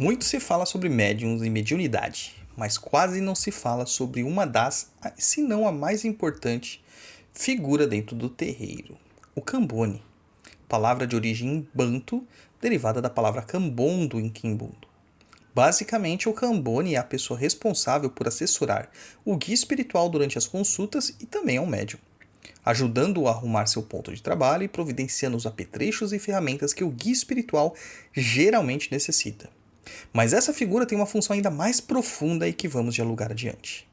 Muito se fala sobre médiuns e mediunidade, mas quase não se fala sobre uma das, se não a mais importante, figura dentro do terreiro, o Cambone, palavra de origem banto, derivada da palavra cambondo em quimbundo. Basicamente, o Cambone é a pessoa responsável por assessorar o guia espiritual durante as consultas e também ao médium, ajudando-o a arrumar seu ponto de trabalho e providenciando os apetrechos e ferramentas que o guia espiritual geralmente necessita. Mas essa figura tem uma função ainda mais profunda e que vamos dialogar adiante.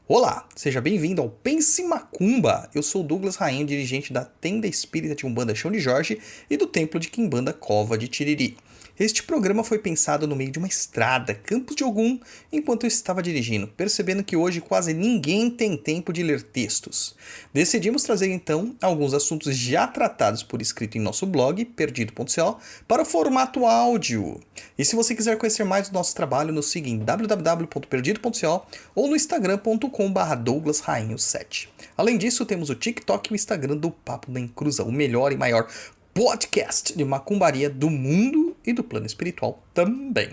Olá, seja bem-vindo ao Pense Macumba. Eu sou Douglas Rainho, dirigente da Tenda Espírita de Umbanda Chão de Jorge e do Templo de Quimbanda Cova de Tiriri. Este programa foi pensado no meio de uma estrada, Campos de Ogum, enquanto eu estava dirigindo, percebendo que hoje quase ninguém tem tempo de ler textos. Decidimos trazer então alguns assuntos já tratados por escrito em nosso blog, perdido.co, para o formato áudio. E se você quiser conhecer mais do nosso trabalho, nos siga em www.perdido.co ou no instagram.com/douglasrainho7. Além disso, temos o TikTok e o Instagram do Papo da Encruza, o melhor e maior podcast de macumbaria do mundo e do plano espiritual também.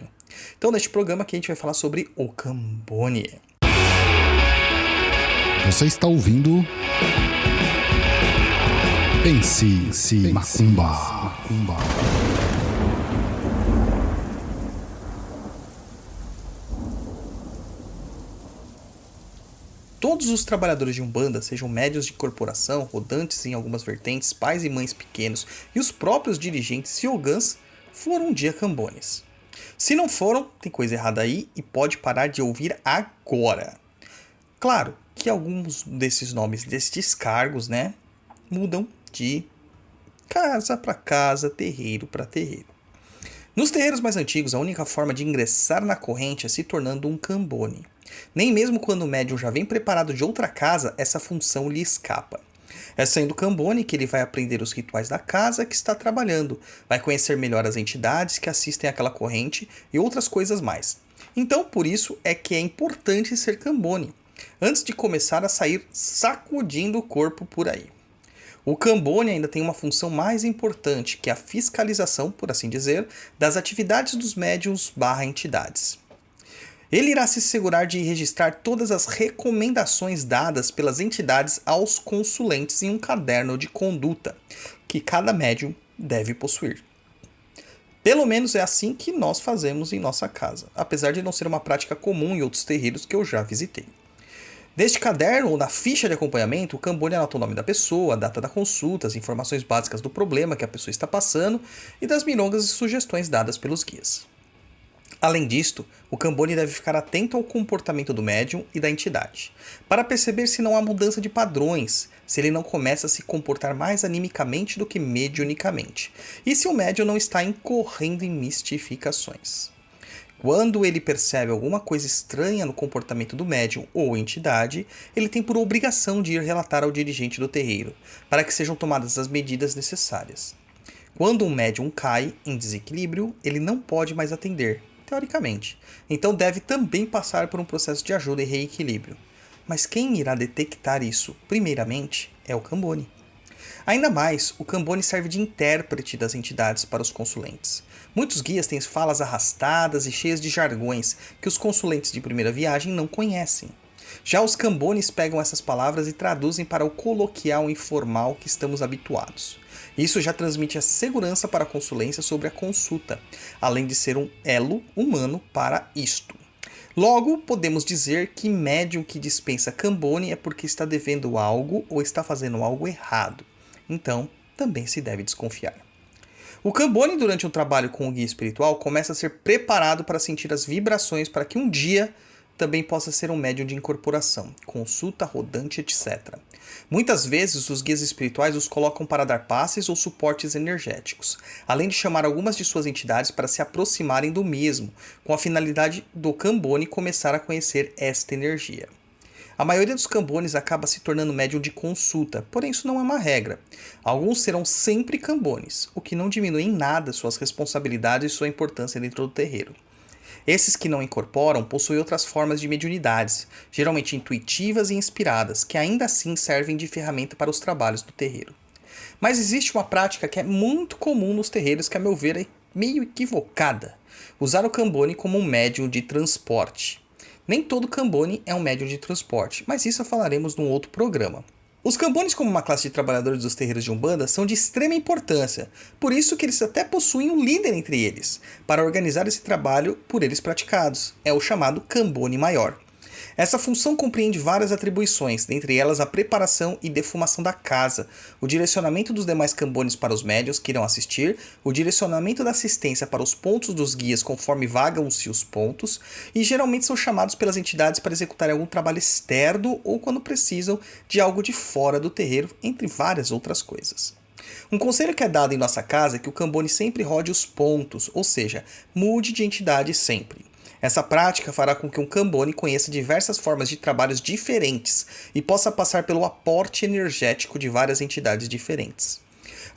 Então, neste programa aqui a gente vai falar sobre o Cambone. Você está ouvindo Pense Macumba. Todos os trabalhadores de Umbanda, sejam médios de corporação, rodantes em algumas vertentes, pais e mães pequenos e os próprios dirigentes yogãs, foram um dia cambones. Se não foram, tem coisa errada aí e pode parar de ouvir agora. Claro que alguns desses nomes, destes cargos, mudam de casa para casa, terreiro para terreiro. Nos terreiros mais antigos, a única forma de ingressar na corrente é se tornando um cambone. Nem mesmo quando o médium já vem preparado de outra casa, essa função lhe escapa. É sendo cambone que ele vai aprender os rituais da casa que está trabalhando, vai conhecer melhor as entidades que assistem àquela corrente e outras coisas mais. Então, por isso é que é importante ser cambone, antes de começar a sair sacudindo o corpo por aí. O Cambone ainda tem uma função mais importante, que é a fiscalização, por assim dizer, das atividades dos médiuns/entidades. Ele irá se assegurar de registrar todas as recomendações dadas pelas entidades aos consulentes em um caderno de conduta, que cada médium deve possuir. Pelo menos é assim que nós fazemos em nossa casa, apesar de não ser uma prática comum em outros terreiros que eu já visitei. Neste caderno ou na ficha de acompanhamento, o Cambone anota o nome da pessoa, a data da consulta, as informações básicas do problema que a pessoa está passando e das milongas e sugestões dadas pelos guias. Além disto, o Cambone deve ficar atento ao comportamento do médium e da entidade, para perceber se não há mudança de padrões, se ele não começa a se comportar mais animicamente do que mediunicamente, e se o médium não está incorrendo em mistificações. Quando ele percebe alguma coisa estranha no comportamento do médium ou entidade, ele tem por obrigação de ir relatar ao dirigente do terreiro, para que sejam tomadas as medidas necessárias. Quando um médium cai em desequilíbrio, ele não pode mais atender, teoricamente, então deve também passar por um processo de ajuda e reequilíbrio. Mas quem irá detectar isso, primeiramente, é o Cambone. Ainda mais, o Cambone serve de intérprete das entidades para os consulentes. Muitos guias têm falas arrastadas e cheias de jargões que os consulentes de primeira viagem não conhecem. Já os Cambones pegam essas palavras e traduzem para o coloquial informal que estamos habituados. Isso já transmite a segurança para a consulência sobre a consulta, além de ser um elo humano para isto. Logo, podemos dizer que médium que dispensa Cambone é porque está devendo algo ou está fazendo algo errado. Então, também se deve desconfiar. O Cambone, durante um trabalho com o guia espiritual, começa a ser preparado para sentir as vibrações para que um dia também possa ser um médium de incorporação, consulta, rodante, etc. Muitas vezes, os guias espirituais os colocam para dar passes ou suportes energéticos, além de chamar algumas de suas entidades para se aproximarem do mesmo, com a finalidade do Cambone começar a conhecer esta energia. A maioria dos Cambones acaba se tornando médium de consulta, porém isso não é uma regra. Alguns serão sempre Cambones, o que não diminui em nada suas responsabilidades e sua importância dentro do terreiro. Esses que não incorporam possuem outras formas de mediunidades, geralmente intuitivas e inspiradas, que ainda assim servem de ferramenta para os trabalhos do terreiro. Mas existe uma prática que é muito comum nos terreiros que, a meu ver, meio equivocada usar o Cambone como um médium de transporte. Nem todo Cambone é um médium de transporte, mas isso falaremos num outro programa. Os Cambones, como uma classe de trabalhadores dos terreiros de Umbanda, são de extrema importância, por isso que eles até possuem um líder entre eles, para organizar esse trabalho por eles praticados. É o chamado Cambone Maior. Essa função compreende várias atribuições, dentre elas a preparação e defumação da casa, o direcionamento dos demais cambones para os médiuns que irão assistir, o direcionamento da assistência para os pontos dos guias conforme vagam-se os pontos, e geralmente são chamados pelas entidades para executarem algum trabalho externo ou quando precisam de algo de fora do terreiro, entre várias outras coisas. Um conselho que é dado em nossa casa é que o Cambone sempre rode os pontos, ou seja, mude de entidade sempre. Essa prática fará com que um Cambone conheça diversas formas de trabalhos diferentes e possa passar pelo aporte energético de várias entidades diferentes.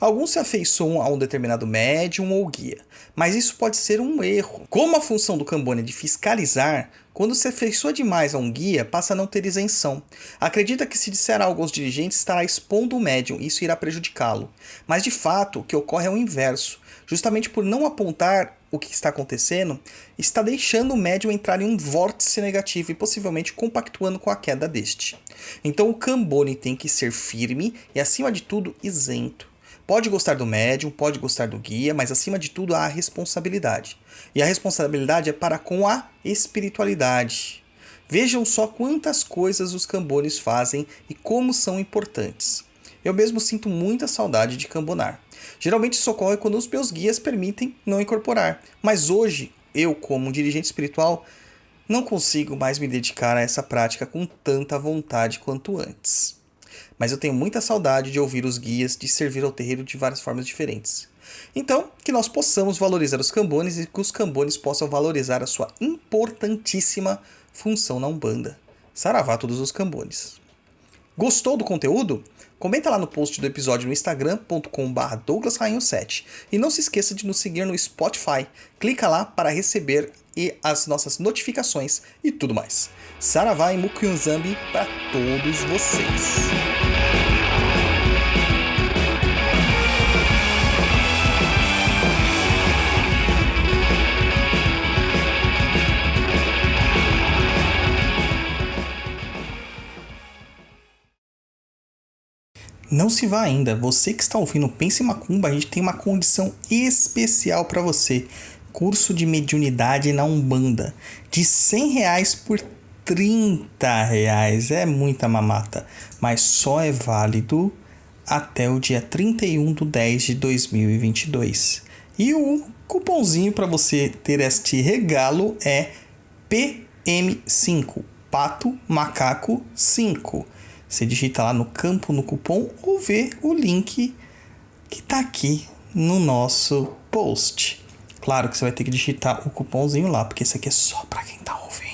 Alguns se afeiçoam a um determinado médium ou guia, mas isso pode ser um erro. Como a função do Cambone é de fiscalizar, quando se afeiçoa demais a um guia, passa a não ter isenção. Acredita que se disser algo aos dirigentes estará expondo o médium e isso irá prejudicá-lo. Mas de fato, o que ocorre é o inverso. Justamente por não apontar o que está acontecendo, está deixando o médium entrar em um vórtice negativo e possivelmente compactuando com a queda deste. Então o Cambone tem que ser firme e, acima de tudo, isento. Pode gostar do médium, pode gostar do guia, mas acima de tudo há a responsabilidade. E a responsabilidade é para com a espiritualidade. Vejam só quantas coisas os Cambones fazem e como são importantes. Eu mesmo sinto muita saudade de cambonar. Geralmente isso ocorre quando os meus guias permitem não incorporar. Mas hoje, eu como um dirigente espiritual, não consigo mais me dedicar a essa prática com tanta vontade quanto antes. Mas eu tenho muita saudade de ouvir os guias, de servir ao terreiro de várias formas diferentes. Então, que nós possamos valorizar os Cambones e que os Cambones possam valorizar a sua importantíssima função na Umbanda. Saravá a todos os Cambones. Gostou do conteúdo? Comenta lá no post do episódio no instagram.com/douglasrainho7 e não se esqueça de nos seguir no Spotify. Clica lá para receber as nossas notificações e tudo mais. Saravá e Mukyunzambi para todos vocês. Não se vá ainda, você que está ouvindo Pense em Macumba, a gente tem uma condição especial para você. Curso de mediunidade na Umbanda, de R$100 por R$30, é muita mamata, mas só é válido até o dia 31/10/2022. E o cupomzinho para você ter este regalo é PM5, Pato Macaco 5. Você digita lá no campo, no cupom, ou vê o link que está aqui no nosso post. Claro que você vai ter que digitar o cupomzinho lá, porque isso aqui é só para quem está ouvindo.